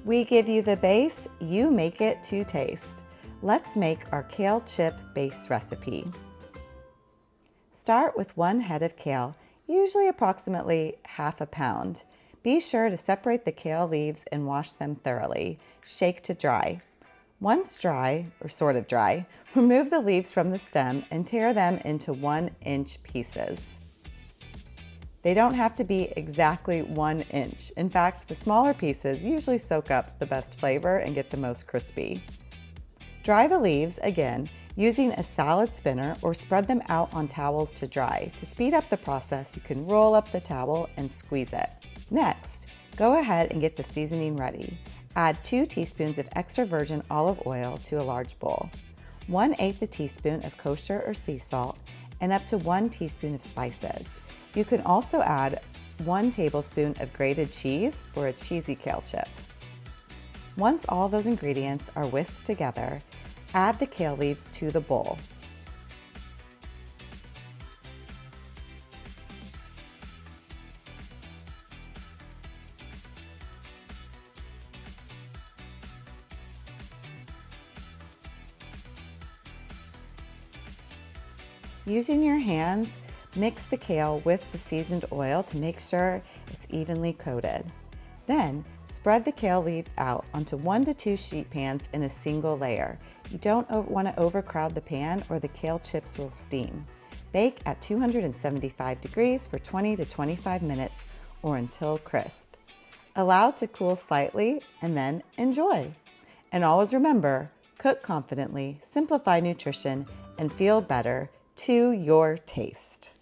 We give you the base, you make it to taste. Let's make our kale chip base recipe. Start with 1 head of kale, usually approximately half a pound. Be sure to separate the kale leaves and wash them thoroughly. Shake to dry. Once dry, or sort of dry, remove the leaves from the stem and tear them into 1-inch pieces. They don't have to be exactly 1 inch. In fact, the smaller pieces usually soak up the best flavor and get the most crispy. Dry the leaves again using a salad spinner or spread them out on towels to dry. To speed up the process, you can roll up the towel and squeeze it. Next, go ahead and get the seasoning ready. Add 2 teaspoons of extra virgin olive oil to a large bowl, 1/8 a teaspoon of kosher or sea salt, and up to 1 teaspoon of spices. You can also add 1 tablespoon of grated cheese for a cheesy kale chip. Once all those ingredients are whisked together, add the kale leaves to the bowl. Using your hands, mix the kale with the seasoned oil to make sure it's evenly coated. Then, spread the kale leaves out onto 1 to 2 sheet pans in a single layer. You don't want to overcrowd the pan or the kale chips will steam. Bake at 275 degrees for 20 to 25 minutes or until crisp. Allow to cool slightly and then enjoy. And always remember, cook confidently, simplify nutrition, and feel better to your taste.